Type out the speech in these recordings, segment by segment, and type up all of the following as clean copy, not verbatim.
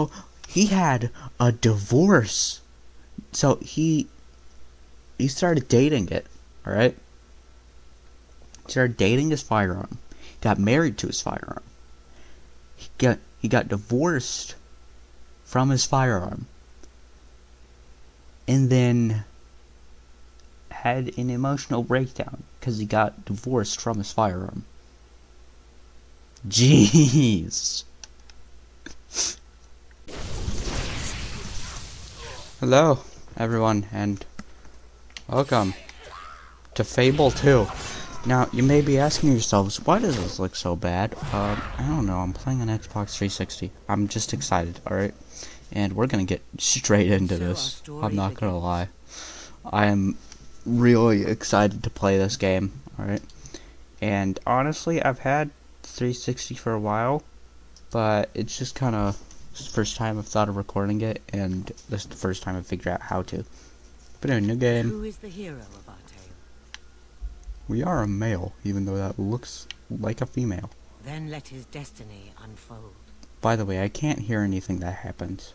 So he had a divorce. So he started dating it. All right. He started dating his firearm. Got married to his firearm. He got divorced from his firearm. And then had an emotional breakdown because he got divorced from his firearm. Jeez. Hello, everyone, and welcome to Fable 2. Now, you may be asking yourselves, why does this look so bad? I don't know, I'm playing on Xbox 360. I'm just excited, alright? And we're gonna get straight into this. I'm not gonna lie. I am really excited to play this game, alright? And honestly, I've had 360 for a while, but it's just kind of the first time I've thought of recording it, and this is the first time I've figured out how to. But anyway, new game. Who is the hero of our tale? We are a male, even though that looks like a female. Then let his destiny unfold. By the way, I can't hear anything that happens,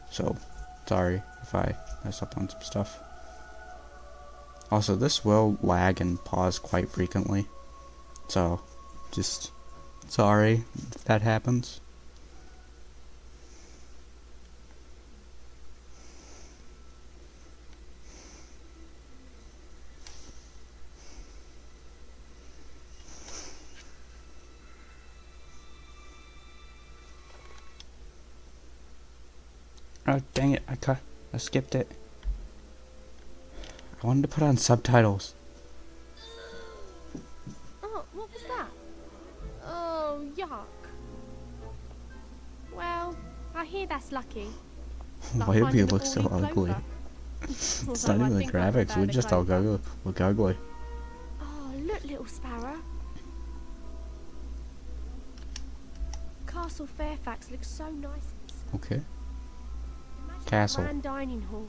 so sorry if I mess up on some stuff. Also, this will lag and pause quite frequently, so just sorry if that happens. Oh, dang it, I skipped it. I wanted to put on subtitles. Oh, what was that? Oh, yuck. Well, I hear that's lucky. Why do we look so ugly? It's not even the graphics, we just all look ugly. Oh, look, little sparrow. Castle Fairfax looks so nice. Okay. Imagine Castle. a grand dining hall.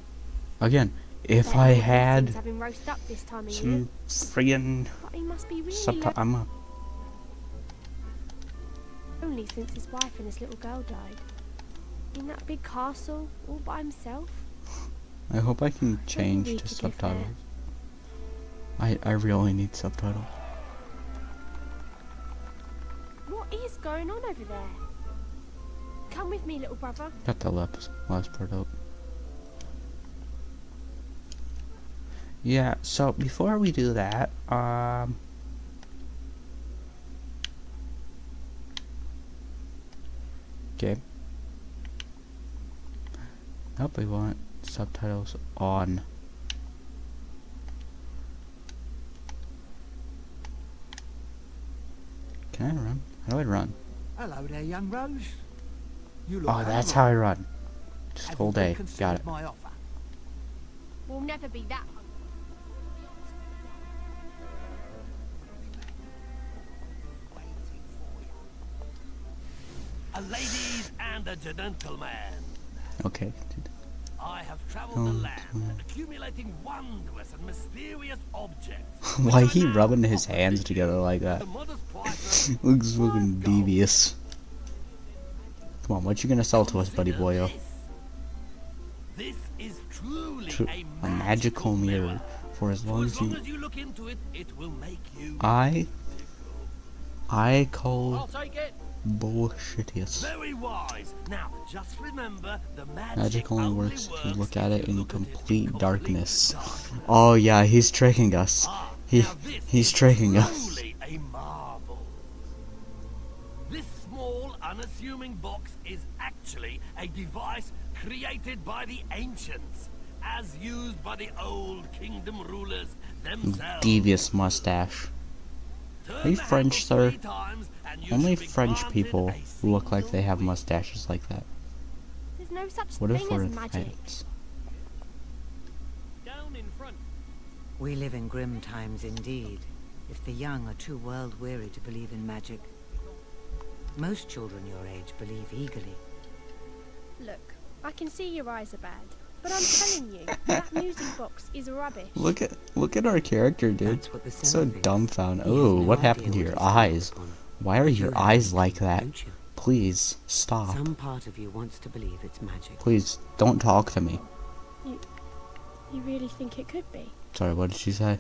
Again, if I had having roast up this time of year. some friggin' But he must be really subtitles, I'm a... lonely since his wife and his little girl died. In that big castle, all by himself. I hope I can change need to to give subtitles. I really need subtitles. What is going on over there? Come with me, little brother. Got the last part up. Yeah, so before we do that, okay. Nope, we want subtitles on. Can I run? How do I run? Hello there, young Rose. You look Oh, that's how I run. Just all day. Got it. My offer. We'll never be that hungry. Ladies and a gentleman, Okay. I have traveled the land, accumulating wondrous and mysterious objects. Why which he I now rubbing his offer hands to together you like at that? the modest price of Looks fucking 1 gold. devious. Come on, what you gonna sell to us, buddy Consider boyo? This is truly A magical mirror. For as long For as you... look into it, it will make you I I'll call take it. bullshitious. Very wise. Now, just remember the Magic only works if you look at it you in look at it complete darkness. darkness. Oh yeah, he's tricking us. Now this He's is tricking us. truly a marvel. This small, unassuming box is actually a device created by the ancients, as used by the old kingdom rulers themselves. Devious mustache. Turn Are you the French, handle sir? 3 times and you Only should be French granted people a look like they have single mustaches like that. There's no such What if thing we're as magic. fans? down in front. We live in grim times indeed, if the young are too world-weary to believe in magic. Most children your age believe eagerly. Look, I can see your eyes are bad, but I'm telling you, that music box is rubbish. Look at our character, dude. That's what the So Senate thinks. dumbfounded. He has Oh, no what idea happened to what your he's coming eyes? upon. Why are But your you have eyes something, like that? don't you? Please, stop. Some part of you wants to believe it's magic. Please, don't talk to me. You really think it could be? Sorry, what did she say?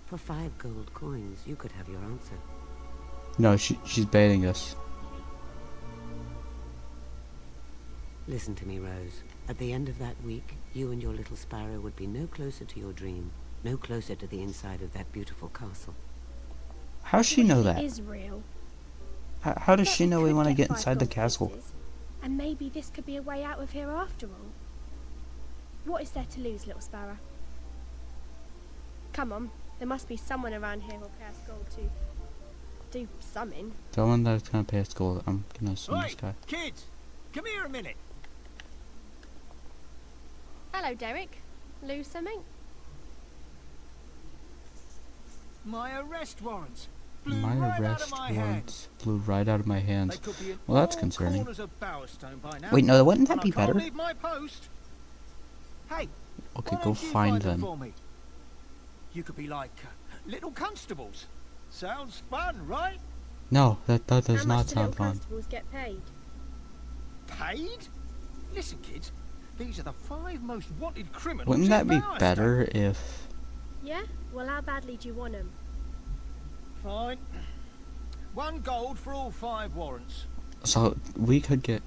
For 5 gold coins, you could have your answer. No, she's baiting us. Listen to me, Rose. At the end of that week, you and your little sparrow would be no closer to your dream, no closer to the inside of that beautiful castle. How does she know What if that? it is real? How does Bet she know we could want to get 5 inside the gold castle? pieces, and maybe this could be a way out of here after all. What is there to lose, little sparrow? Come on, there must be someone around here who'll pay us gold to do something. Someone that's gonna pay us gold. I'm gonna assume Oi, this guy. kids, come here a minute. Hello, Derek. Lose something? My arrest warrants blew My right out arrest of my hands. warrants blew right out of my hands. They could be in Well, that's all concerning. corners of Bowerstone by now. Wait, no, wouldn't that and be I can't better? leave my post. Hey, Okay, why go don't you find them them. for me? You could be like little constables. Sounds fun, right? No, that does How not much do sound little fun. constables get paid? Paid? Listen, kids. These are the 5 most wanted criminals. Wouldn't in that be Bowerstone. better if... Yeah? Well, how badly do you want them? Fine. 1 gold for all 5 warrants. So, we could get...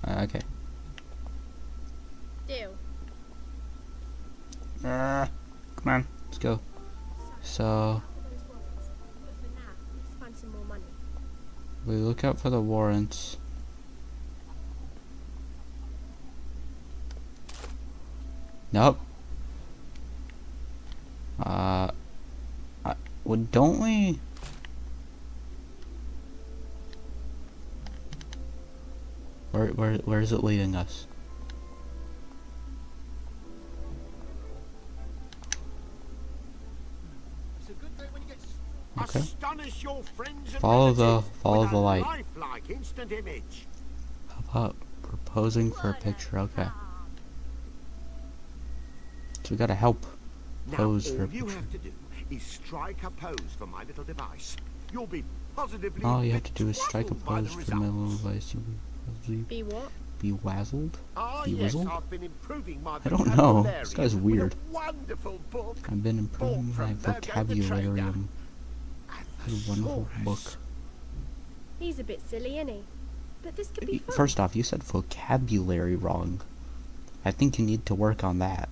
okay. Deal. Come on, let's go. So, For those warrants. But for now, let's find some more money. we look out for the warrants. Nope. Well, don't we? Where is it leading us? It's a good thing when you get Okay. Astonish your friends and Follow relatives the with a light. lifelike instant image. How about proposing for a picture? Okay. So we gotta help Now, pose for a all you picture. have to do is strike a pose for my little device. You'll be positively All you have to do is strike a betwazzled by the pose for my little results. device. You'll Be what? be wazzled? Ah, Be yes, whizzled? I've been improving my I don't know. vocabulary This guy's with weird. a wonderful book. I've been improving Bought my from Virgo the vocabulary. Trader. A wonderful book. He's a bit silly, isn't he? But this could be fun. First off, you said vocabulary wrong. I think you need to work on that.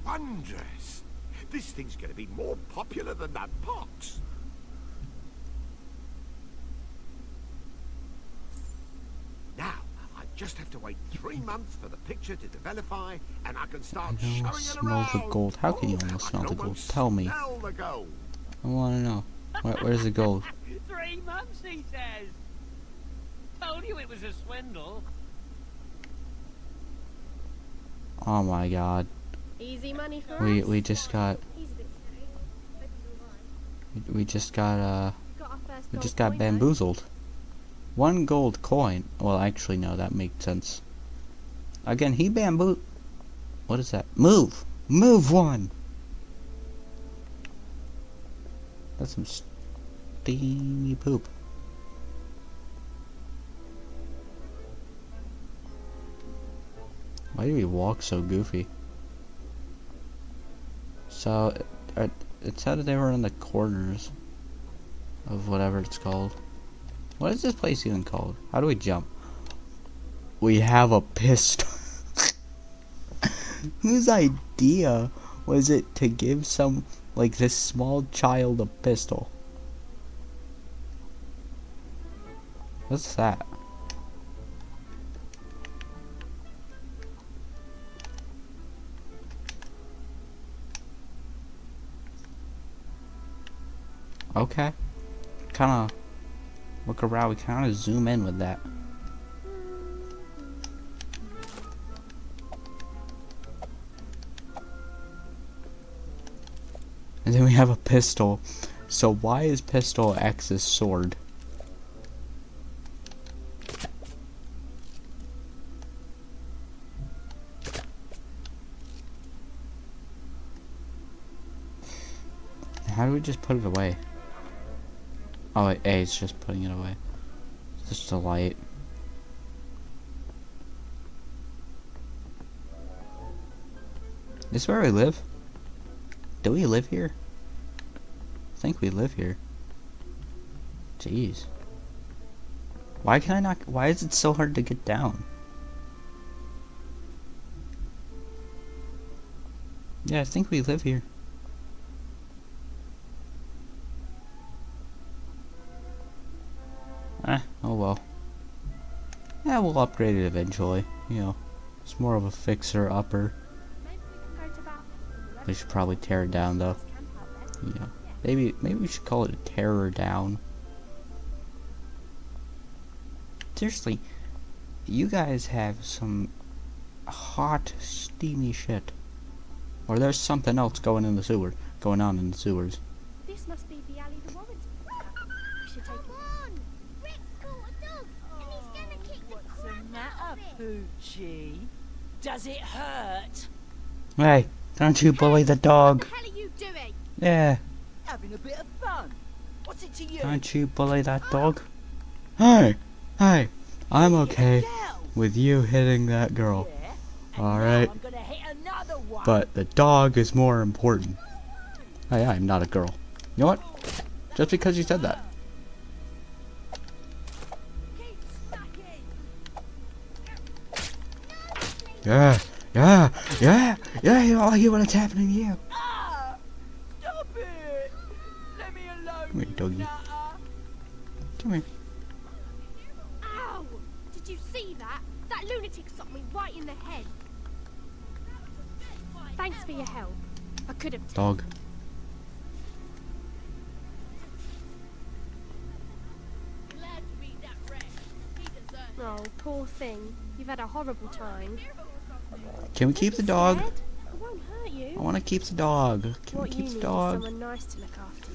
Wondrous. This thing's going to be more popular than that box. Now, I just have to wait 3 months for the picture to developify, and I can start I showing almost it smell the around. gold. How can you Oh, almost I smell can the gold? almost Tell me. smell the gold. I want to know. Where's the gold? 3 months, he says. Told you it was a swindle. Oh my god. Easy money for us. We just got He's a bit scary. Hope he's alright. we just got Got our first we gold just got coin, though. bamboozled. 1 gold coin. Well, actually no, that makes sense. Again, he bamboo. What is that? Move! Move one! That's some steamy poop. Why do we walk so goofy? So, it said they were in the corners of whatever it's called. What is this place even called? How do we jump? We have a pistol. Whose idea was it to give this small child a pistol? What's that? Okay. Kinda look around, we kinda zoom in with that. And then we have a pistol. So why is pistol X's sword? How do we just put it away? Oh, wait, A is just putting it away. It's just a light. This is where we live? Do we live here? I think we live here. Jeez. Why can I not? Why is it so hard to get down? Yeah, I think we live here. Oh well. Yeah, we'll upgrade it eventually. You know, it's more of a fixer-upper. Maybe we can go to that. We should probably tear it down, though. Camp out there. Yeah. Maybe we should call it a terror down. Seriously, you guys have some hot, steamy shit. Or there's something else going on in the sewers. This must be the alley the Warrens picked up. We should take it. What's the matter, Poochie? Does it hurt? Hey, don't you bully the dog. What the hell are you doing? Yeah, Having a bit of fun. What's it to you? don't you bully that dog. Hey, I'm okay Girl. with you hitting that girl. Yeah. And Alright. now I'm gonna hit another one. But the dog is more important. Hey, I'm not a girl. You know what? Just because you said that. Keep smacking. Yeah, you all hear what's happening to you. Ah! Stop it! Let me alone, Come here, you doggy. nutter. Come here. Ow! Did you see that? That lunatic shot me right in the head. Thanks for your help. I could have. Dog. Oh, poor thing. You've had a horrible time. Can we keep the dog? Scared? It won't hurt you. I want to keep the dog. Can What we you keep need the dog? is someone nice to look after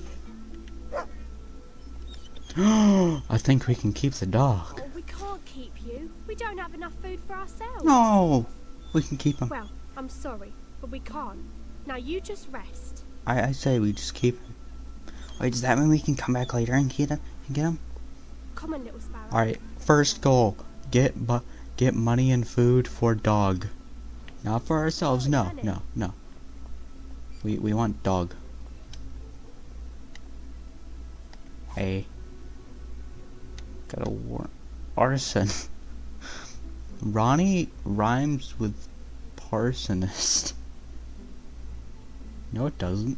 you. I think we can keep the dog. Oh, we can't keep you. We don't have enough food for ourselves. No, we can keep him. Well, I'm sorry, but we can't. Now you just rest. I say we just keep him. Wait, does that mean we can come back later and get him? Come on, little sparrow. All right. First goal: get money and food for dog. Not for ourselves. No. We want dog. Hey. Got a war arson. Ronnie rhymes with parsonist. No, it doesn't.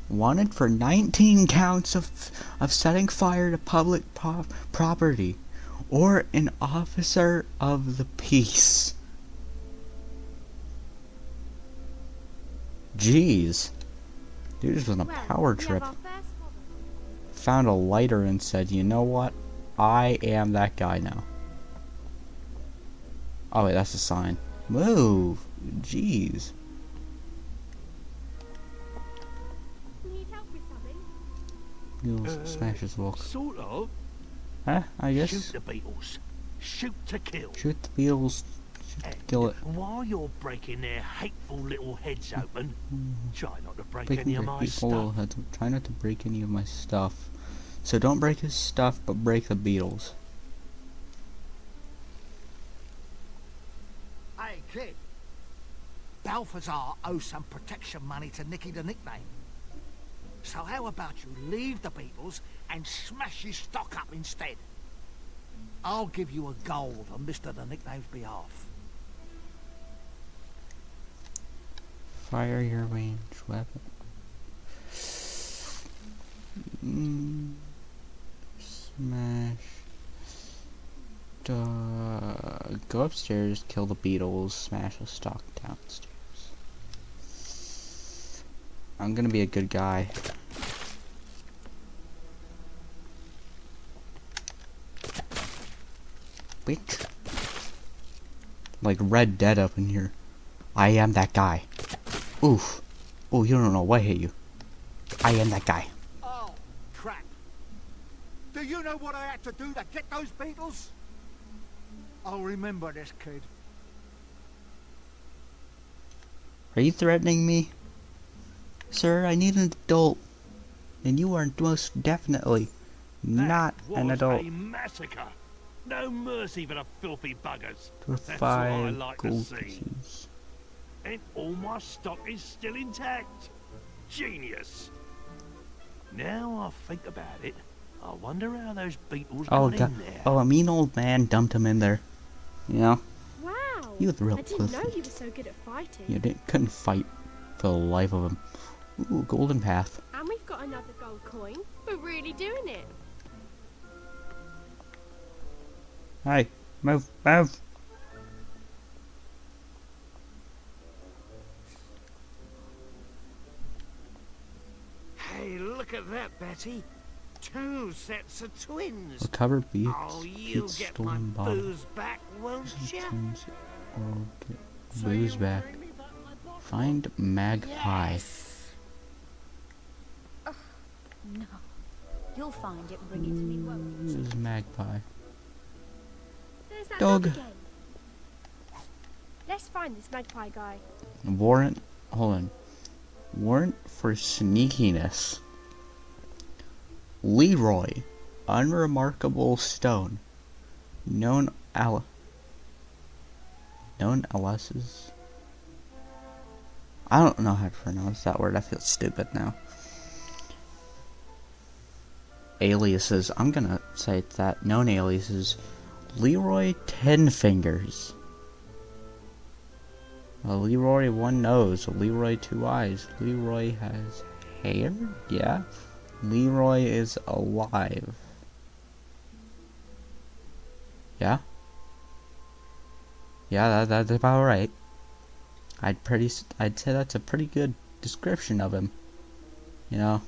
Wanted for 19 counts of setting fire to public property, or an officer of the peace. Jeez. Dude just was on a power we trip. have our first hobby. Found a lighter and said, you know what? I am that guy now. Oh wait, that's a sign. Move. Jeez. Need help with something? You'll smash his walk. Sort of. Huh? I guess. Shoot the beetles. Shoot to kill. Shoot the beetles. Shoot to kill it. While you're breaking their hateful little heads open, try not to break Breaking any of your my hateful little stuff. heads. Try not to break any of my stuff. So don't break his stuff, but break the beetles. Hey, kid. Balthazar owes some protection money to Nicky the Nickname. So how about you leave the Beatles and smash his stock up instead? I'll give you a gold on Mr. the Nickname's behalf. Fire your range weapon. Smash. Go upstairs, kill the beetles, smash the stock downstairs. I'm gonna be a good guy. Bitch. Like Red Dead up in here. I am that guy. Oof. Oh, you don't know what hit you. I am that guy. Oh, crap. Do you know what I had to do to get those Beatles? I'll remember this, kid. Are you threatening me? Sir, I need an adult. and you are most definitely not That an was adult. a massacre. No mercy for the filthy buggers. For That's what I 5 like to gold see. pieces. And all my stock is still intact. Genius. Now I think about it, I wonder how those beetles Oh got god. in there. Oh, a mean old man dumped him in there. You know? Wow! He was real I didn't pussy. know you were so good at fighting. You couldn't fight for the life of him. Ooh, golden path. And we've got another gold coin. We're really doing it. Hey, move, move. Hey, look at that, Betty. 2 sets of twins. Recover beats, Oh, you'll beats get my stolen bottle. booze back, won't you? Turns or get booze back. Find magpie. No. You'll find it and bring it to me, won't you? Who's magpie? There's that Dog. dog again. Let's find this magpie guy. Warrant. Hold on. Warrant for sneakiness. Leroy, unremarkable stone. Known aliases. I don't know how to pronounce that word. I feel stupid now. Aliases. I'm gonna say it's that. Known aliases. Leroy 10 fingers. Leroy 1 nose. Leroy 2 eyes. Leroy has hair? Yeah. Leroy is alive. Yeah? Yeah, that's about right. I'd say that's a pretty good description of him. You know?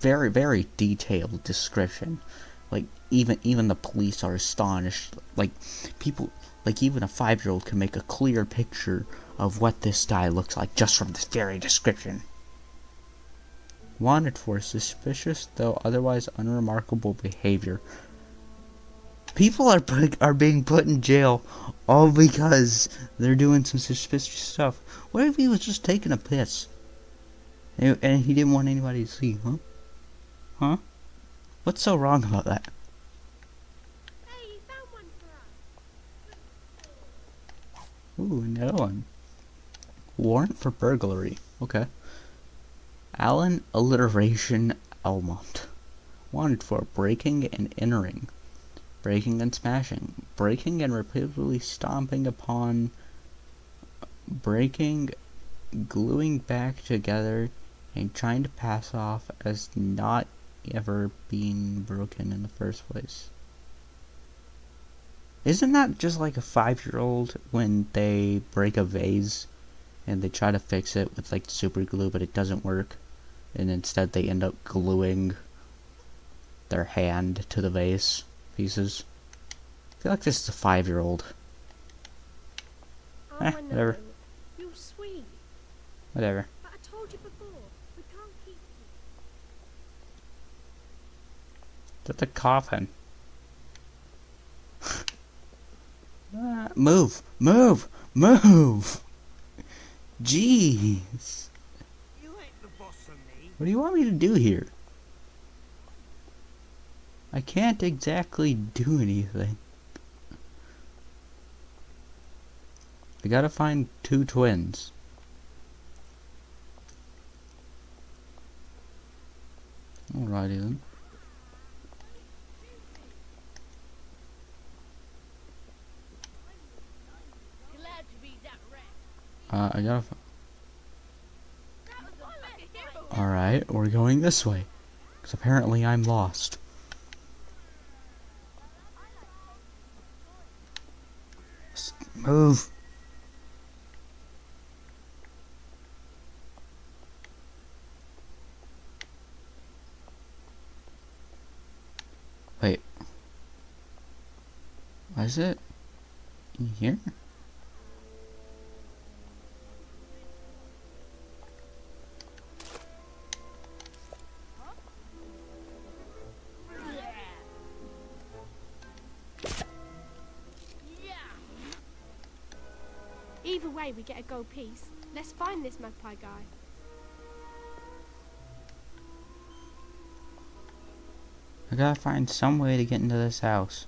Very, very detailed description. Like, even the police are astonished. Like, people, like even a 5-year-old can make a clear picture of what this guy looks like just from this very description. Wanted for suspicious, though otherwise unremarkable behavior. People are being put in jail all because they're doing some suspicious stuff. What if he was just taking a piss? And he didn't want anybody to see, huh? Huh? What's so wrong about that? Hey, you found one for us. Ooh, another one. Warrant for burglary. Okay. Alan Alliteration Almont. Wanted for breaking and entering. Breaking and smashing. Breaking and repeatedly stomping upon. Breaking, gluing back together, and trying to pass off as not ever being broken in the first place. Isn't that just like a 5-year-old when they break a vase and they try to fix it with like super glue but it doesn't work, and instead they end up gluing their hand to the vase pieces? I feel like this is a 5-year-old. Oh, I know. Whatever. You're sweet. Whatever. But I told you before, we can't keep you. That's a coffin. Move! Move! Move! Jeez! You ain't the boss of me. What do you want me to do here? I can't exactly do anything. I gotta find 2 twins. Alrighty then. Glad to be that rat. I gotta. That was a hero. Alright, we're going this way. Because apparently I'm lost. Move! Wait. What is it? In here? Either way, we get a gold piece. Let's find this magpie guy. I gotta find some way to get into this house.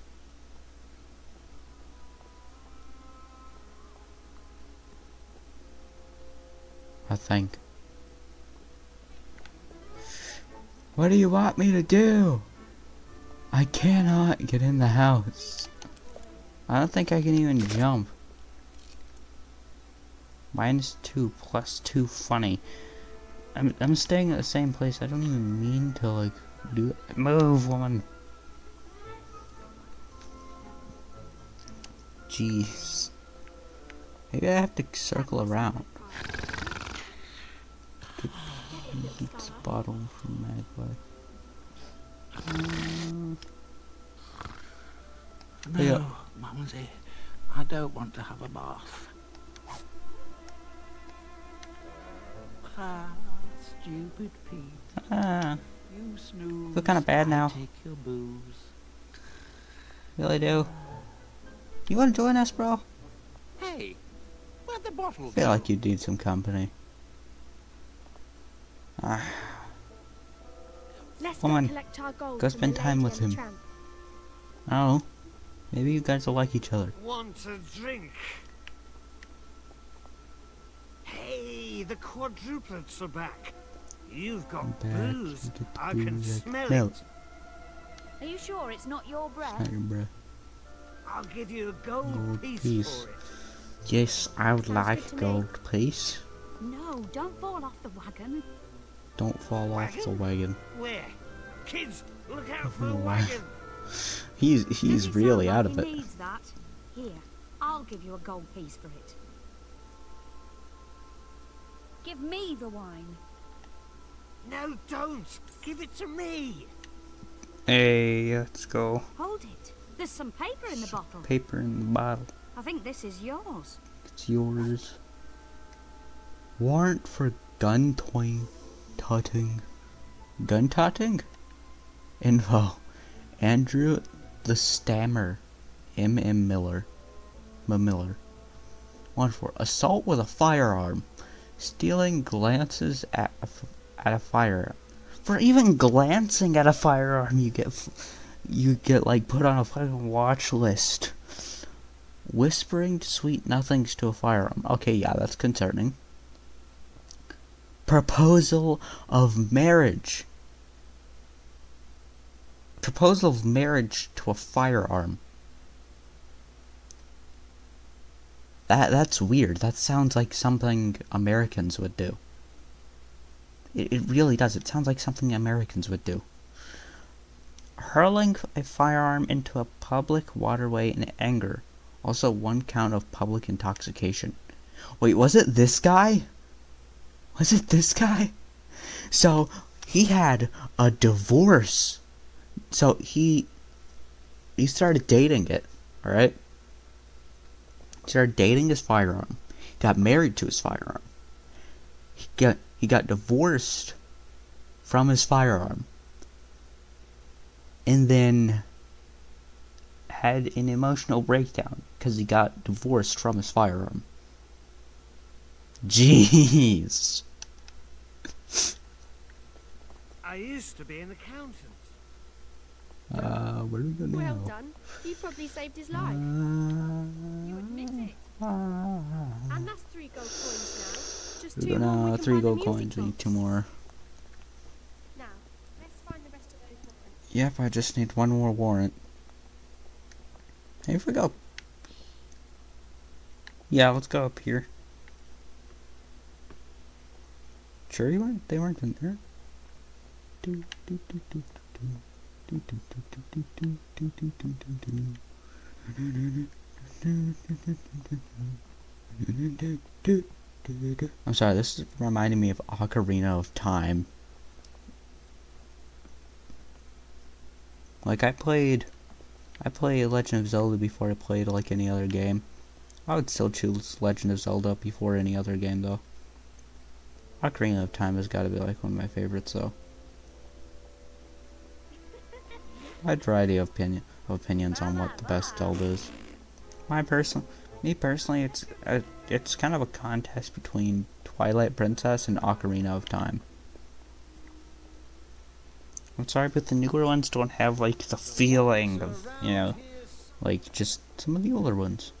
I think. What do you want me to do? I cannot get in the house. I don't think I can even jump. -2 +2 funny. I'm staying at the same place. I don't even mean to like do it. Move, woman. Jeez. Maybe I have to circle around. It's a bottle from Magpie. No, Mumsy, I don't want to have a bath. Ah, stupid Pete. You snooze. Feel kind of bad now. Take your booze. Really do. You want to join us, bro? Hey, where'd the bottle I feel go? like you need some company. Let's Come go on. collect our gold Go from spend the time lady with and the him. tramp. I don't know. Maybe you guys will like each other. Want a drink? Hey, the quadruplets are back. You've got Back, booze. you get the I can booze, smell smell it. Are you sure it's not your breath? Not your breath. I'll give you a gold, Gold piece, piece. for it. Yes, I would Sounds like good to me. gold, please. No, don't fall off the wagon. Don't fall off the wagon. Where? Kids, look out for Oh, the wow. wagon. He's Doesn't really sound out like of he it. needs that. Here, I'll give you a gold piece for it. Give me the wine. No, don't. Give it to me. Hey, let's go. Hold it. There's some paper in the bottle. Paper in the bottle. I think this is yours. It's yours. Warrant for gun tutting. Gun tutting? Info. Andrew the Stammer. M.M. Miller. Miller. Warrant for assault with a firearm. Stealing glances at a firearm. For even glancing at a firearm, you get like put on a fucking watch list. Whispering sweet nothings to a firearm. Okay, yeah, that's concerning. Proposal of marriage. Proposal of marriage to a firearm. That's weird. That sounds like something Americans would do. It really does. It sounds like something Americans would do. Hurling a firearm into a public waterway in anger. Also 1 count of public intoxication. Wait, was it this guy? Was it this guy? So, he had a divorce. So, he started dating it, alright? He started dating his firearm. He got married to his firearm. He got divorced from his firearm. And then had an emotional breakdown because he got divorced from his firearm. Jeez. I used to be an accountant. Where do we go now? Well done. You probably saved his life. You admit it. And that's 3 gold coins now. Just 2 more. We can 3 buy the gold music coins. We need box. 2 more. Now, let's find the rest of those warrants. Yep, I just need 1 more warrant. Hey, if we go. Yeah, let's go up here. Sure you weren't? They weren't in there. I'm sorry, this is reminding me of Ocarina of Time. Like, I played Legend of Zelda before I played like any other game. I would still choose Legend of Zelda before any other game though. Ocarina of Time has got to be like one of my favorites though. Wide variety of opinions on what the best Zelda is. Me personally, it's kind of a contest between Twilight Princess and Ocarina of Time. I'm sorry, but the newer ones don't have, like, the feeling of, you know, like, just some of the older ones.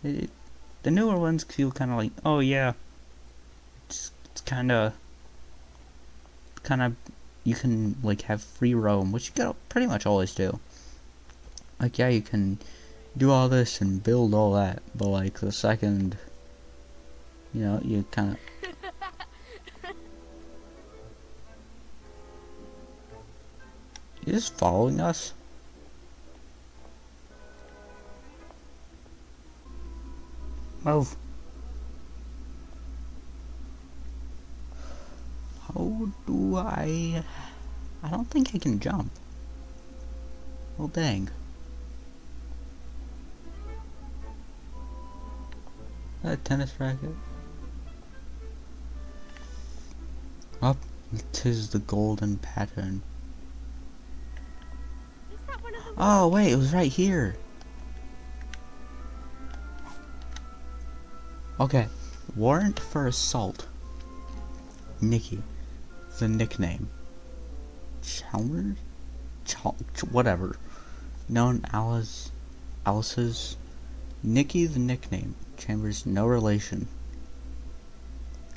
The newer ones feel kind of like, oh yeah, it's kind of, you can, like, have free roam, which you gotta pretty much always do. Like, yeah, you can do all this and build all that, but, like, the second, you know, you kind of... You just following us? Move. How do I don't think I can jump. Well, dang. A tennis racket. Up, it is the golden pattern. Is that one of the Oh wait, it was right here. Okay, warrant for assault. Nikki, the nickname. Chalmers? Whatever. Known Alice's. Nikki, the nickname. Chambers, no relation.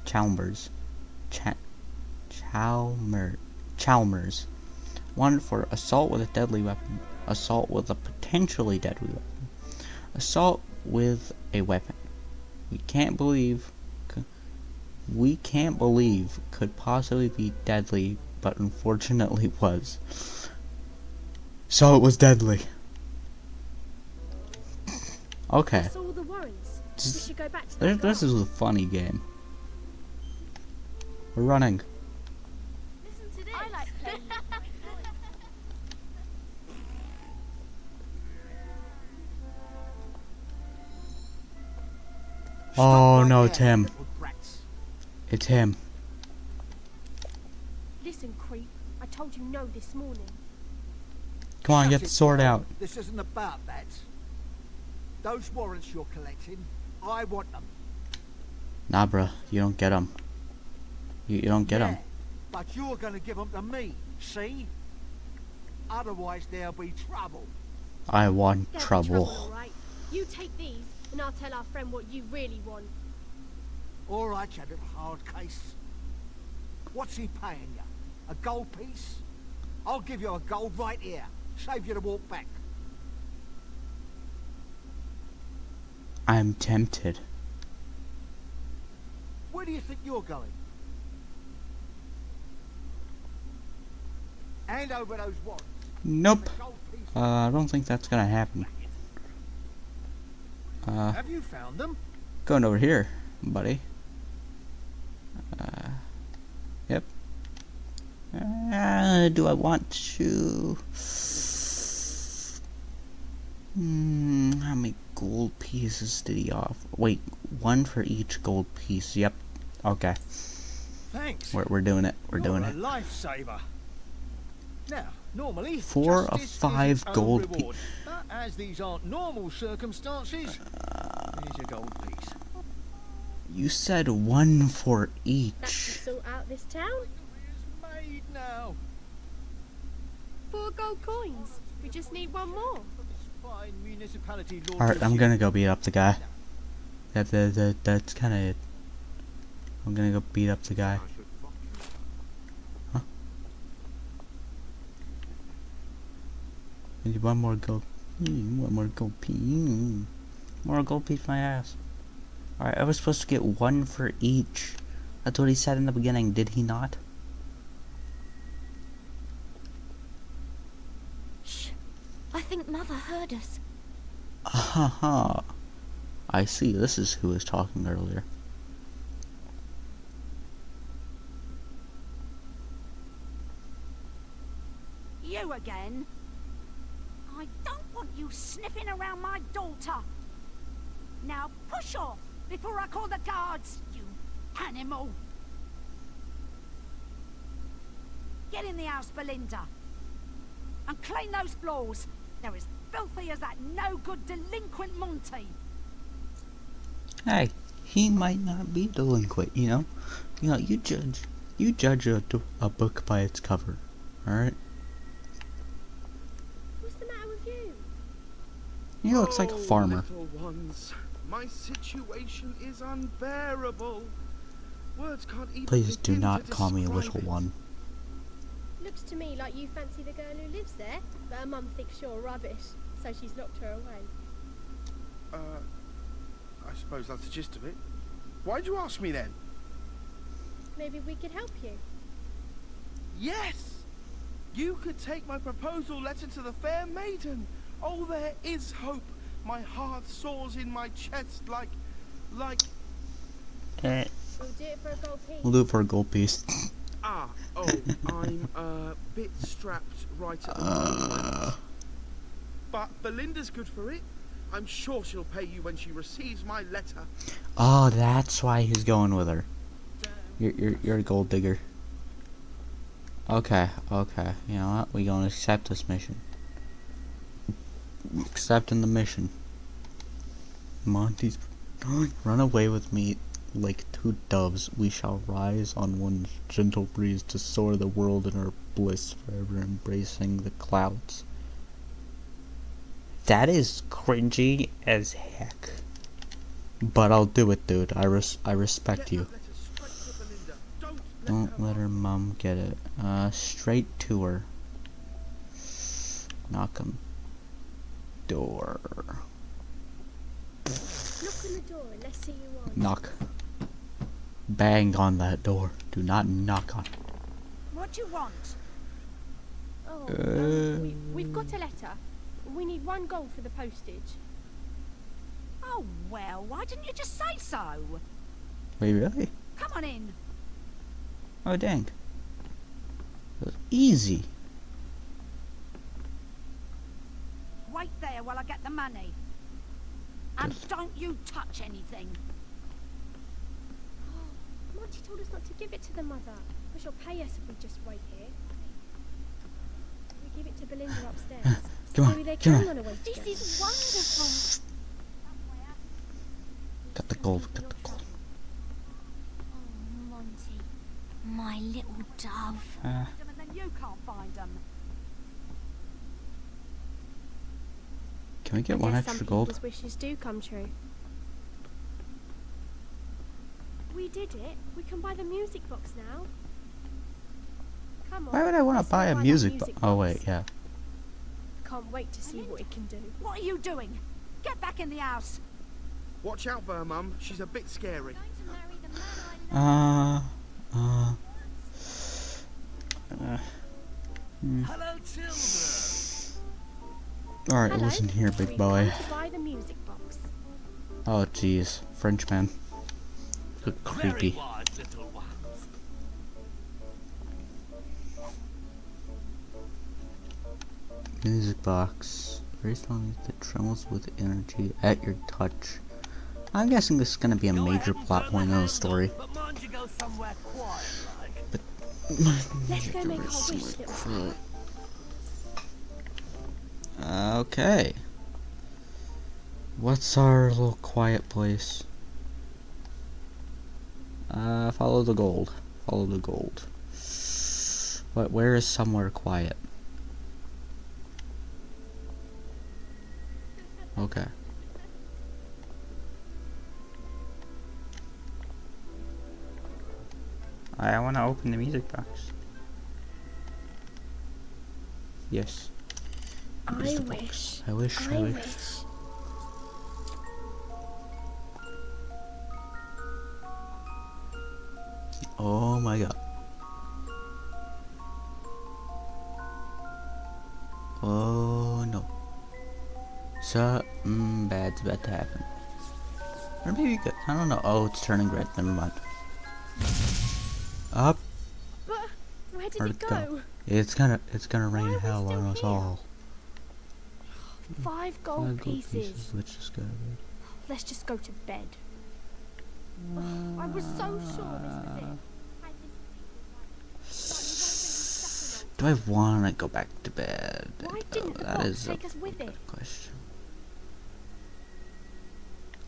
Chalmers. Chalmers. One for assault with a deadly weapon. Assault with a potentially deadly weapon. Assault with a weapon. We can't believe could possibly be deadly, but unfortunately was. So it was deadly. Okay. That's all the warrants. We should go back to that This guy. is a funny game. We're running. Listen to this. I like playing. Oh Stop no, right there, Tim. little brats. It's him. Listen, creep. I told you no this morning. Come on, Shut get the it, sword Bill. out. This isn't about that. Those warrants you're collecting, I want them. Nah, bruh, you don't get them. You don't get them. Yeah, but you're going to give them to me, see? Otherwise there'll be trouble. I want There'll be trouble. all right. You take these, and I'll tell our friend what you really want. All right, you little hard case. What's he paying you? A gold piece? I'll give you a gold right here. Save you to walk back. I'm tempted. Where do you think you're going? Hand over those warrants. Nope. The gold piece. I don't think that's gonna happen. Have you found them? Going over here, buddy. Yep. Do I want to? How many gold pieces did he offer? Wait, one for each gold piece. Yep. Okay. Thanks. We're doing it. We're doing You're it. a lifesaver. Now, normally, 4 of justice is 5 its own gold reward, but as these aren't normal circumstances, here's your gold piece. You said one for That each. should sort out this town. It's made now. 4 gold coins. We just need one more. Fine municipality law. Alright, I'm gives gonna go beat up the guy. That's kinda it. I'm gonna go beat up the guy. Huh? I need one more gold. One more gold piece. More gold piece, my ass. Alright, I was supposed to get one for each. That's what he said in the beginning, did he not? Shh. I think Mother heard us. Haha. I see, this is who was talking earlier. You again? I don't want you sniffing around my daughter. Now push off before I call the guards, you animal. Get in the house, Belinda. And clean those floors. They're as filthy as that no-good delinquent Monty. Hey, he might not be delinquent, you know? You know, you judge a book by its cover. Alright. What's the matter with you? He looks like a farmer. Little ones, my situation is unbearable. Words can't even Please do begin not to call me a describe little it. one. Looks to me like you fancy the girl who lives there, but her mum thinks you're rubbish, so she's locked her away. I suppose that's the gist of it. Why'd you ask me then? Maybe we could help you. Yes! You could take my proposal letter to the fair maiden. Oh, there is hope. My heart soars in my chest like... We'll do it for a gold piece. We'll do it for a gold piece. I'm a bit strapped right at the moment. But Belinda's good for it. I'm sure she'll pay you when she receives my letter. Oh, that's why he's going with her. You're a gold digger. Okay. You know what? We gonna accept this mission. Accepting the mission. Monty's run away with me like two doves. We shall rise on one gentle breeze to soar the world in our bliss, forever embracing the clouds. That is cringy as heck. But I'll do it, dude. I respect you. Don't let her mom get it. Straight to her. Knock on door. Knock on the door and let's see you on. Knock. Bang on that door. Do not knock on it. What do you want? Oh, we've got a letter. We need 1 gold for the postage. Oh, well, why didn't you just say so? Wait, really? Come on in. Oh, dang. That was easy. Wait there while I get the money. And don't you touch anything. Monty told us not to give it to the mother, but she'll pay us if we just wait here. We give it to Belinda upstairs. Come on, Maybe they come can on. run away together. This is wonderful. Got the gold, got the gold. Oh, Monty, my little dove. And then you can't find them. Can we get I one guess extra some gold? people's wishes do come true. We did it. We can buy the music box now. Come on. Why would I want to let's buy go a that music box? Oh, wait, yeah. Can't wait to see what it can do. What are you doing? Get back in the house. Watch out for her, Mum. She's a bit scary. Hello, children. Alright, Hello. listen here, big We've boy. come to buy the music box. Oh, jeez. Frenchman. Look Very creepy. wise little ones. Music box. Very strong that trembles with energy at your touch. I'm guessing this is gonna be a major plot point in the story. But mind you go somewhere quiet like. Let's go make our wish, little star. Okay. What's our little quiet place? Follow the gold. Follow the gold. But where is somewhere quiet? Okay. I want to open the music box. Yes. I wish. I wish. I wish. Oh my god. Oh no. Something bad's about to happen. Or maybe good. I don't know. Oh, it's turning red. Never mind. Up. But where did Where'd it it go? It's gonna rain Why are we hell still on us here? all. 5 gold 5 gold pieces. Let's just go to bed. Let's just go to bed. I was so sure this was it. Do I want to go back to bed? Why didn't the that box is take a us with it? good question.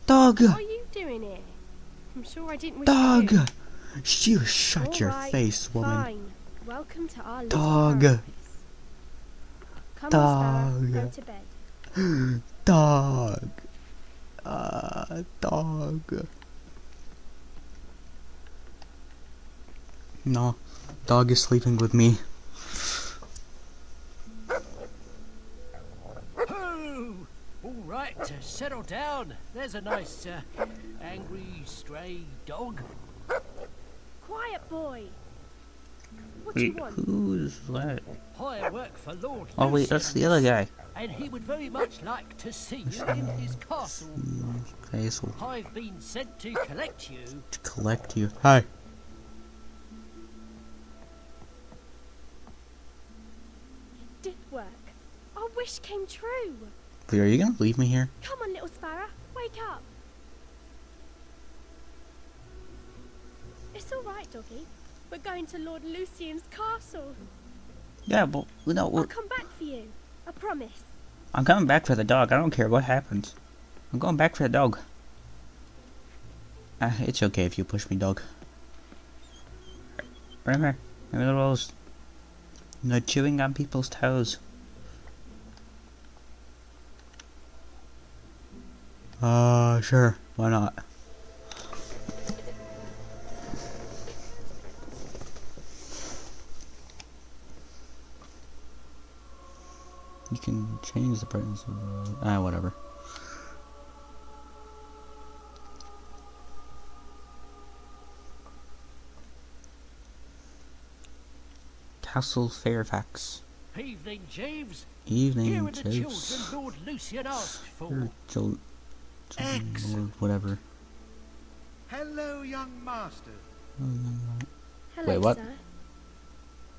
Dog! What are you doing here? I'm sure I didn't wish Dog! you. You shut your Alright, face, woman. Fine. Welcome to our little Dog. paradise. Come on, Sparrow, Dog. go to bed. Dog. Dog. No, dog is sleeping with me. Oh, all right, settle down. There's a nice, angry, stray dog. Quiet, boy. What do you want? Who's that? Hire work for Lord Oh wait, that's the other guy. and he would very much like to see you in his castle. Okay, so I've been sent to collect you. to collect you. Hi. Did work. Our wish came true. Wait, are you gonna leave me here? Come on, little Sparrow, wake up. It's all right, doggy. We're going to Lord Lucian's castle. Yeah, but no, I'll come back for you. I promise. I'm coming back for the dog. I don't care what happens. I'm going back for the dog. It's okay if you push me, dog. Remember, the rules. No chewing on people's toes. Sure. Why not? You can change the brightness of the... whatever. Castle Fairfax. Evening, Jeeves. Evening, Here are the Jeeves. children Lord Lucian asked for. Children, whatever. Hello, young master. Hello, Wait, what? sir.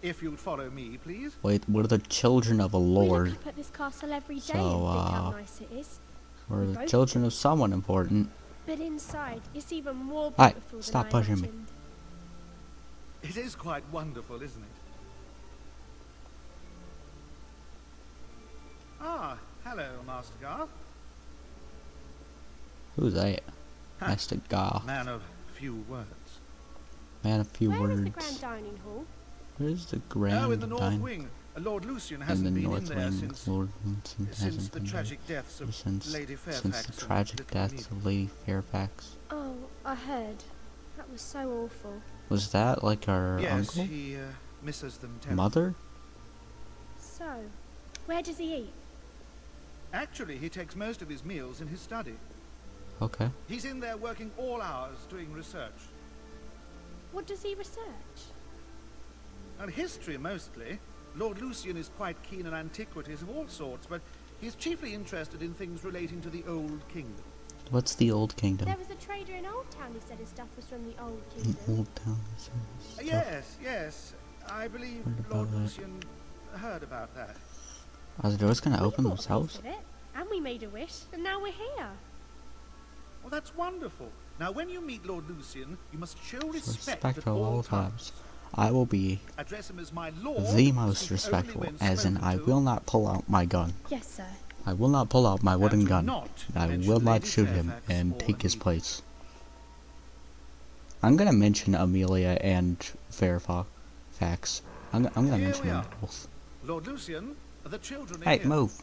If you'd follow me, please. Wait, we're the children of a We lord. look up at this castle every day So, and think how nice it is. We're the both children of someone important. But inside, it's even more Hi, beautiful stop than I pushing me. imagined. It is quite wonderful, isn't it? Ah, hello, Master Garth. Who's that? Master Gar. Man of few words. Man, a few Where is words. the grand dining hall? Where's the grand Oh, in the North dine- Wing. Lord Lucian In hasn't the been North in there Wing, since Lord Winston since hasn't the been tragic deaths there of since Lady Fairfax. the and tragic little deaths Nita. of Lady Fairfax. Oh, I heard. That was so awful. Was that like our Yes, uncle? he misses them terribly. Mother? So, where does he eat? Actually, he takes most of his meals in his study. Okay. He's in there working all hours doing research. What does he research? On history, mostly. Lord Lucian is quite keen on antiquities of all sorts, but he's chiefly interested in things relating to the Old Kingdom. What's the Old Kingdom? There was a trader in Old Town who said his stuff was from the Old An Kingdom. old town. Stuff. Yes. I believe Heard Lord about it. Lucian heard about that. Are the doors gonna We open bought a piece themselves? of it, and we made a wish, and now we're here. Well, that's wonderful. Now, when you meet Lord Lucian, you must show respect Respect at at all times. I will be Address him as my lord. the most speak respectful, only when as in spoken I to, will not pull out my gun. Yes, sir. I will not pull out my wooden do gun. not I mention will not Lady shoot him Fairfax and or take his Anita. place. I'm gonna mention Amelia and Fairfax. I'm gonna Here mention we them are. both. Lord Lucian, the children are Hey, here. move.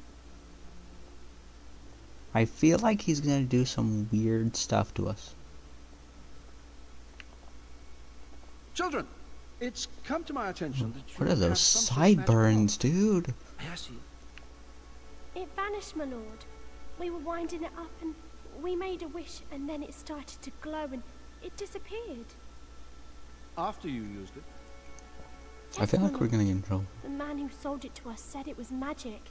I feel like he's gonna do some weird stuff to us. Children, it's come to my attention that you What are have those some sort of magic sideburns, dude? wand. May I see it? It vanished, my lord. We were winding it up, and we made a wish, and then it started to glow, and it disappeared. After you used it. I feel Yes, like my we're lord. gonna get in trouble. The man who sold it to us said it was magic.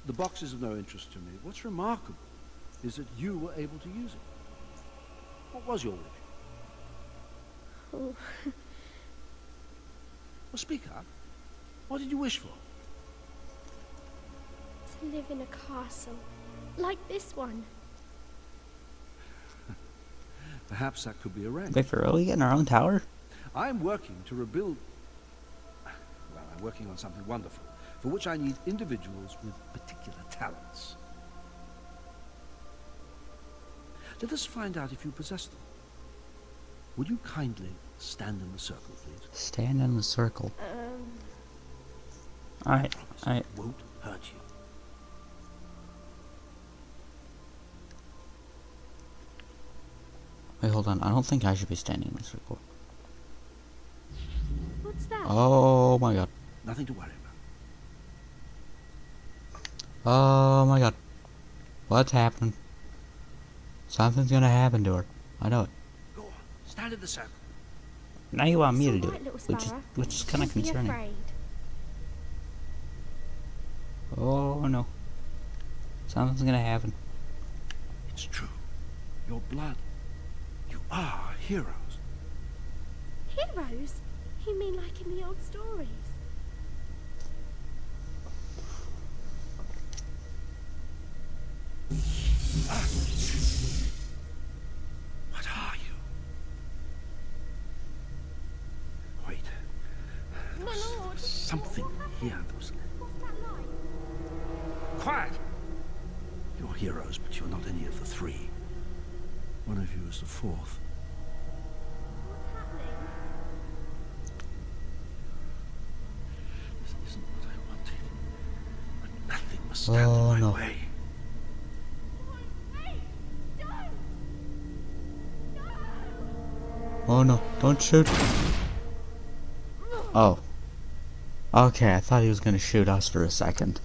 The box is of no interest to me. What's remarkable is that you were able to use it. What was your wish? Oh, Well, speak up. What did you wish for? to live in a castle, like this one. Perhaps that could be arranged. Wait, for real? We getting our own tower? I'm working to rebuild... Well, I'm working on something wonderful, for which I need individuals with particular talents. Let us find out if you possess them. Would you kindly stand in the circle, please? Stand in the circle. I Won't hurt you. Wait, hold on. I don't think I should be standing in the circle. What's that? Oh my god. Nothing to worry about. Oh my god. What's happening? Something's gonna happen to her. I know it. Go on, stand in the circle. Now you want me to It's do all right, it, little sparrow. which is kind of Don't be concerning. afraid. Oh no. Something's gonna happen. It's true. Your blood. You are heroes. Heroes? You mean like in the old stories? What are you? Wait. My lord! Something here. There was... What's that like? Quiet! You're heroes, but you're not any of the three. One of you is the fourth. What's happening? This isn't what I wanted. But nothing must stand in my way. Hey! Don't! No! Oh no, don't shoot. Oh. Okay, I thought he was gonna shoot us for a second.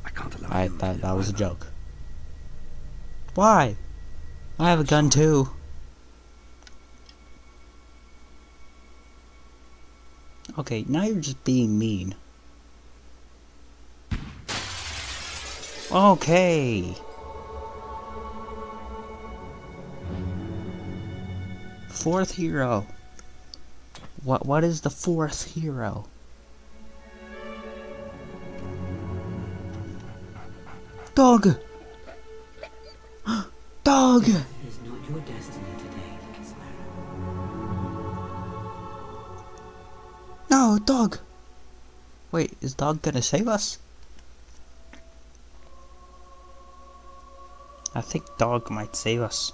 I can't allow I you to thought live that was a either. joke. Why? I have a gun too. Okay, now you're just being mean. Okay. Fourth hero. What is the fourth hero? Dog! Dog! It is not your destiny today, little sparrow. No, dog! Wait, is dog gonna save us? I think dog might save us.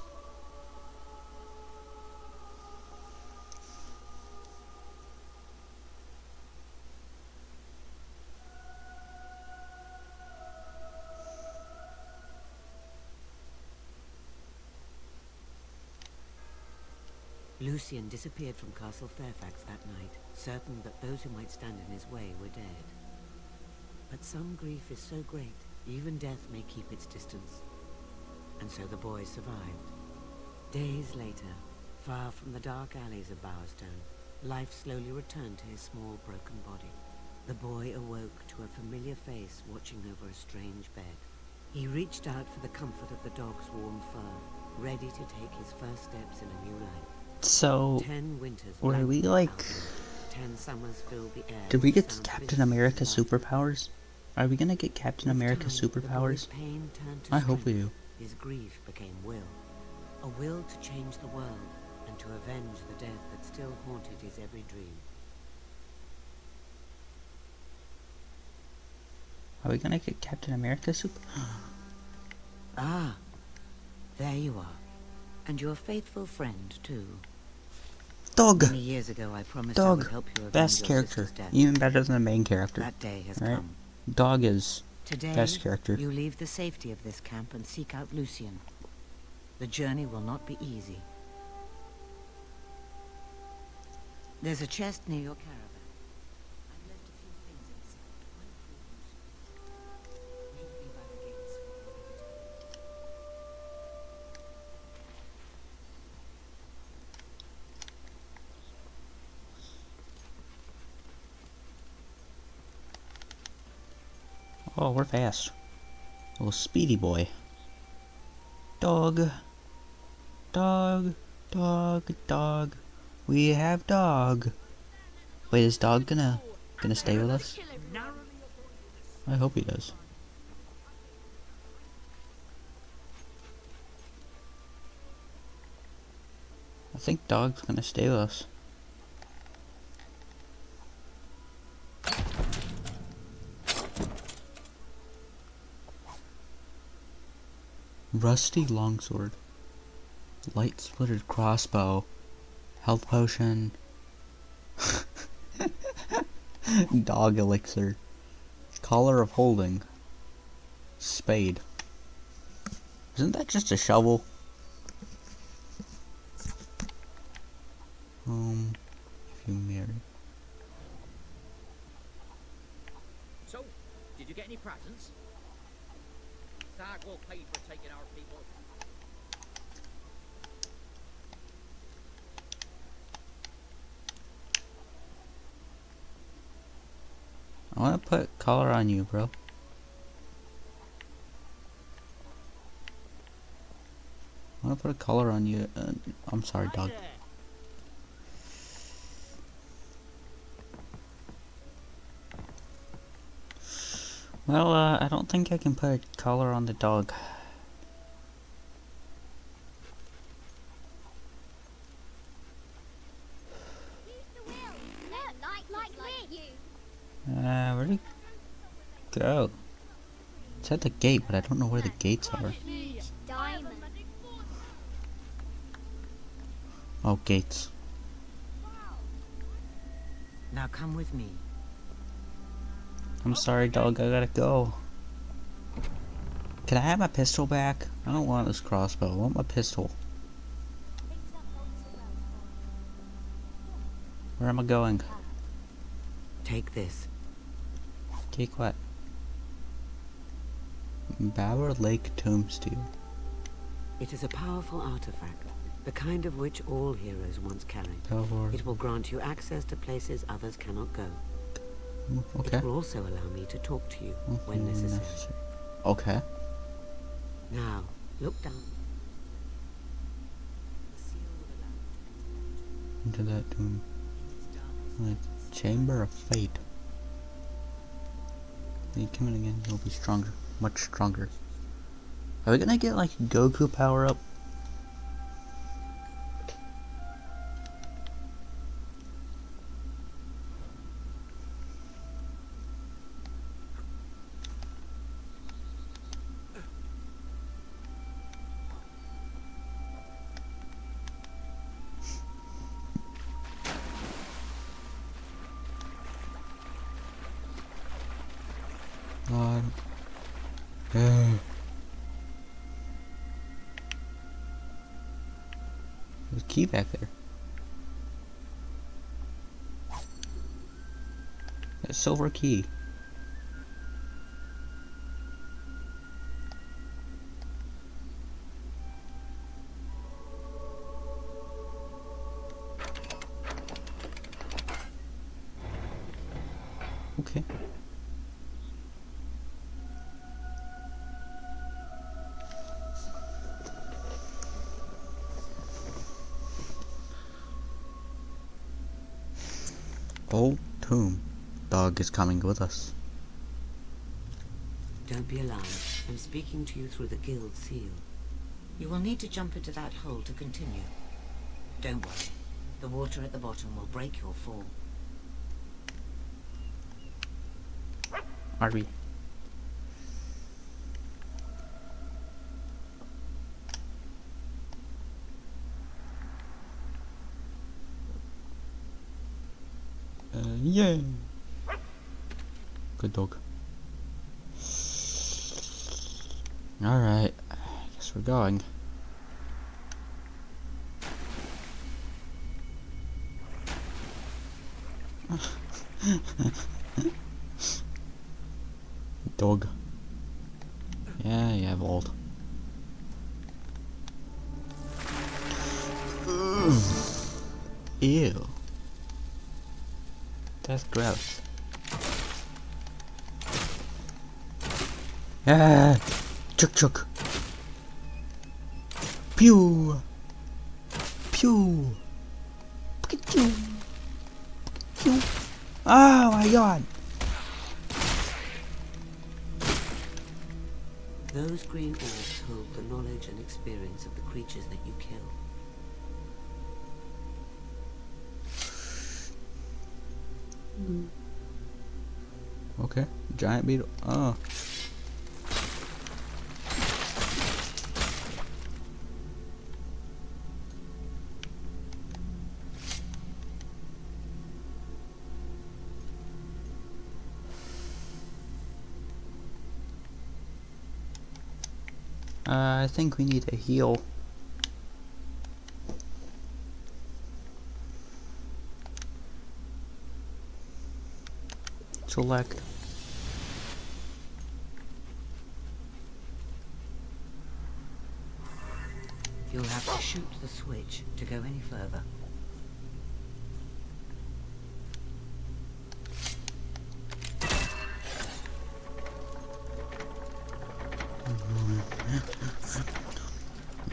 Lucian disappeared from Castle Fairfax that night, certain that those who might stand in his way were dead. But some grief is so great, even death may keep its distance. And so the boy survived. Days later, far from the dark alleys of Bowerstone, life slowly returned to his small, broken body. The boy awoke to a familiar face watching over a strange bed. He reached out for the comfort of the dog's warm fur, ready to take his first steps in a new life. So, 10 winters were we blanketed like... Outland, 10 summers filled the air. Did we with the get sound of Captain his America laughter. superpowers? Are we gonna get Captain With America time, the boy's superpowers? pain turned to I hope we strength. do. His grief became will. A will to change the world and to avenge the death that still haunted his every dream. Are we gonna get Captain America super... Ah, there you are. And your faithful friend, too. Dog! Many years ago, I promised I would Dog! help you avenge Best your character. sister's death. Even better than the main character. That day has Right? come. Dog is Today, best character. you leave the safety of this camp and seek out Lucian. The journey will not be easy. There's a chest near your caravan. I've left a few things inside. Meet me by the gates when you're ready to go. Oh, we're fast. Oh, speedy boy. Dog. Dog. Dog. Dog. We have dog. Wait, is dog gonna stay with us? I hope he does. I think dog's gonna stay with us. Rusty longsword. Light splitted crossbow. Health potion. Dog elixir. Collar of holding. Spade. Isn't that just a shovel? If you marry. So, did you get any presents? Tag will pay for taking our people. I want to put collar on you, bro. I want to put a collar on you. I'm sorry, dog. Well, I don't think I can put a collar on the dog. Where'd he go? It's at the gate, but I don't know where the gates are. Oh, gates. Now come with me. I'm sorry, dog. I gotta go. Can I have my pistol back? I don't want this crossbow. I want my pistol. Where am I going? Take this. Take what? Bower Lake Tombstone. It is a powerful artifact, the kind of which all heroes once carried. It will grant you access to places others cannot go. Okay. It will also allow me to talk to you when necessary. Okay. Now, look down. Into that tomb. The Chamber of Fate. When you come in again, you'll be stronger. Much stronger. Are we gonna get like Goku power up? God. There's a key back there. A silver key. Okay. Old tomb. Dog is coming with us. Don't be alarmed. I'm speaking to you through the guild seal. You will need to jump into that hole to continue. Don't worry. The water at the bottom will break your fall. Are we? Yeah. Good dog. Alright. I guess we're going. Dog. Yeah, Vault. Ew. That's gross. Ah! Chuk. Pew! Pew! Pew! Pew! Oh my god! Those green orbs hold the knowledge and experience of the creatures that you kill. Okay, giant beetle. Oh. I think we need a heal. Select. You'll have to shoot the switch to go any further.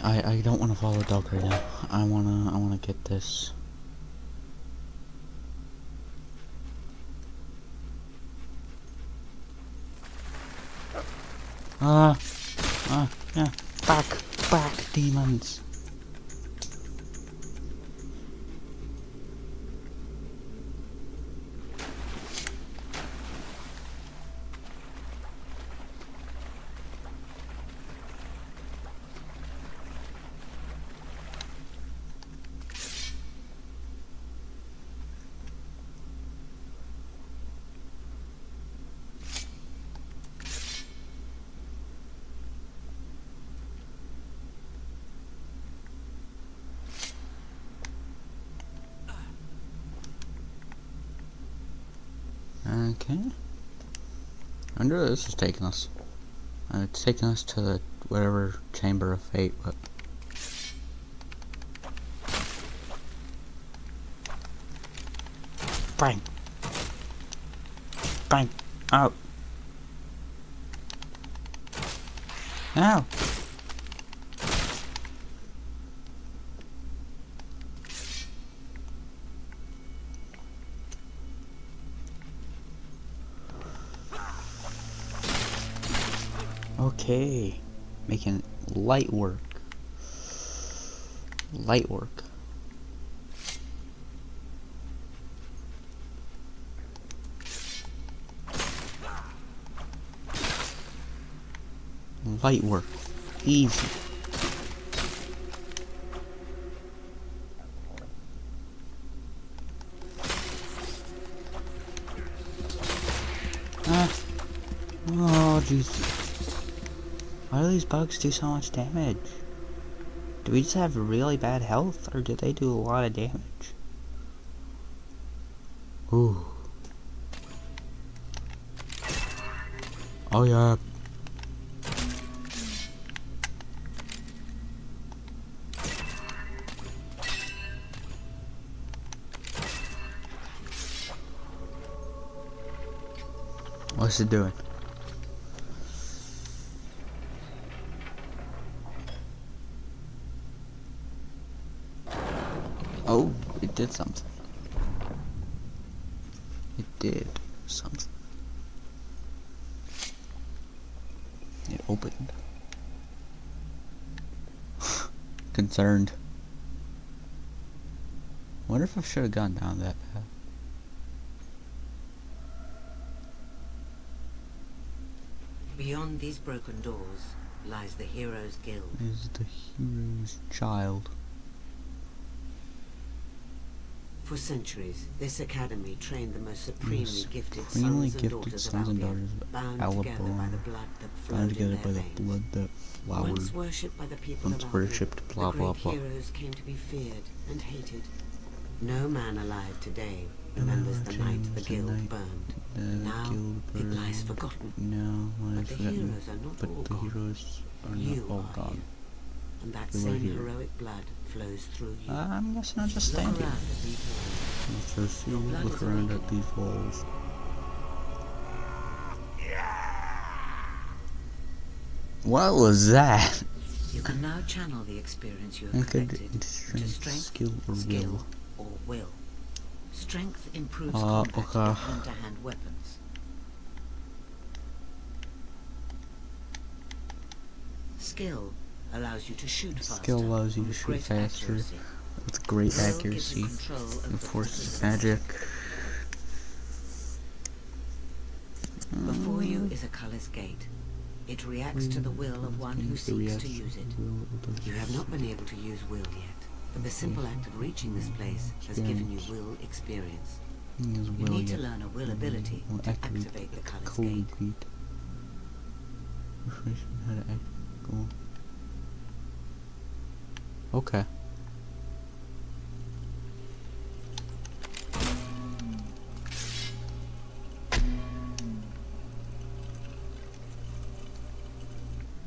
I don't want to follow Doug right now. I wanna get this. Yeah, back, demons. Okay. I wonder where this is taking us. It's taking us to the whatever chamber of fate, but bang, bang, out. Ow. Okay, making light work. Light work. Light work. Easy. Oh, jeez. Why do these bugs do so much damage? Do we just have really bad health, or do they do a lot of damage? Ooh. Oh yeah. What's it doing? Oh, it did something. It did something. It opened. Concerned. Wonder if I should have gone down that path. Beyond these broken doors lies the Heroes Guild. Is the hero's child. For centuries, this academy trained the most supremely gifted sons and daughters of Albion, bound together by the blood that flowed in their veins. Once worshipped by the people of Albion, the great heroes came to be feared and hated. No man alive today remembers the night the guild burned. Now it lies forgotten. But the heroes are not all gone. You are gone. And that same heroic blood flows through you. I'm guessing I'll just stand here. Let's just see, look around at these walls. What was that? You can now channel the experience you have collected into strength, skill, or will. Strength improves combat with hand-to-hand weapons. Skill allows you to shoot faster. Skill allows you to shoot faster with great accuracy. Of course, magic. Before you is a colorless gate. It reacts to the will of one who seeks to use it. You have not been able to use will yet, but the simple act of reaching this place has given you will experience. You need to learn a will ability to activate the colorless gate. Okay.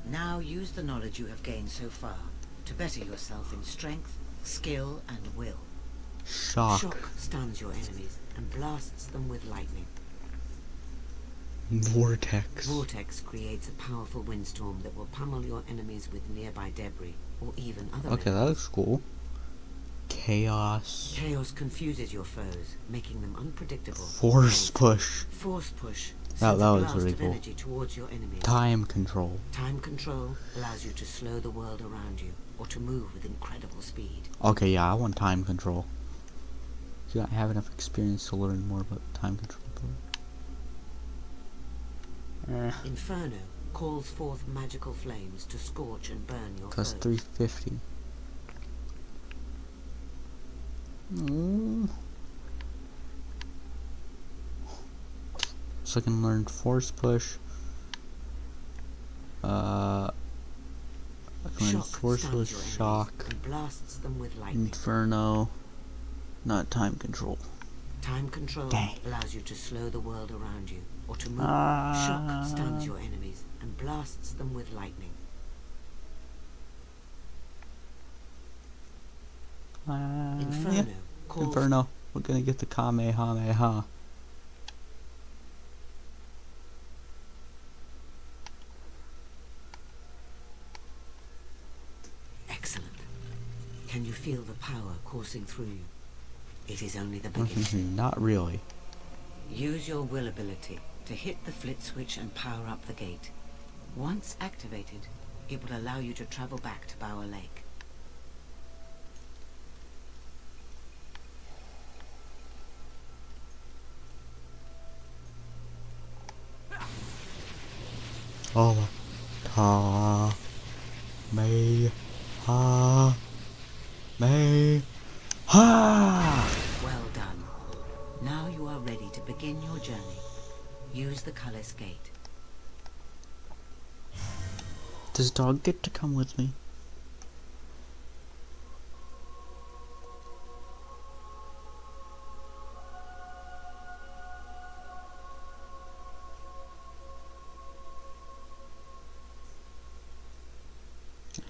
Now use the knowledge you have gained so far to better yourself in strength, skill, and will. Shock. Shock stuns your enemies and blasts them with lightning. Vortex. Vortex creates a powerful windstorm that will pummel your enemies with nearby debris or even other Okay, that enemies. looks cool. Chaos. Chaos confuses your foes, making them unpredictable. Force push. Force push That sends a was blast really of cool. energy towards your enemies. Time control. Time control allows you to slow the world around you or to move with incredible speed. Okay, yeah, I want time control. You don't have enough experience to learn more about time control. Inferno calls forth magical flames to scorch and burn your Plus foes. 350. So I can learn force push. I can learn Shock force stuns push, your enemies shock, and blasts them with lightning. inferno, not time control. Time control Dang. allows you to slow the world around you or to move. Shock stuns your enemies and blasts them with lightning. Inferno Yeah. calls Inferno. We're gonna get the Kamehameha. Excellent. Can you feel the power coursing through you? It is only the beginning. Not really. Use your will ability to hit the flit switch and power up the gate. Once activated, it will allow you to travel back to Bower Lake. Oh, ta, may, ha, may, ha. Well done. Now you are ready to begin your journey. Use the Cullis Gate. Does dog get to come with me?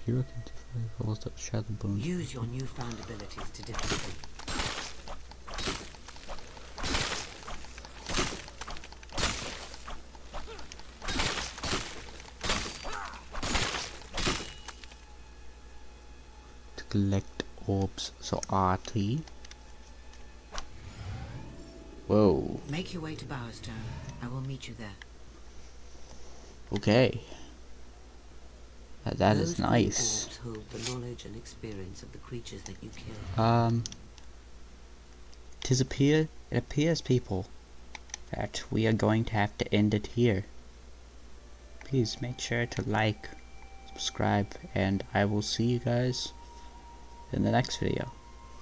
Hero can defend rolls up shadow bones. Use your newfound abilities to defeat them. To collect orbs, so RT. Whoa. Make your way to Bowerstone. I will meet you there. Okay. That is Those nice. orbs hold the knowledge and experience of the creatures that you kill. It appears, people, that we are going to have to end it here. Please make sure to like, subscribe, and I will see you guys in the next video.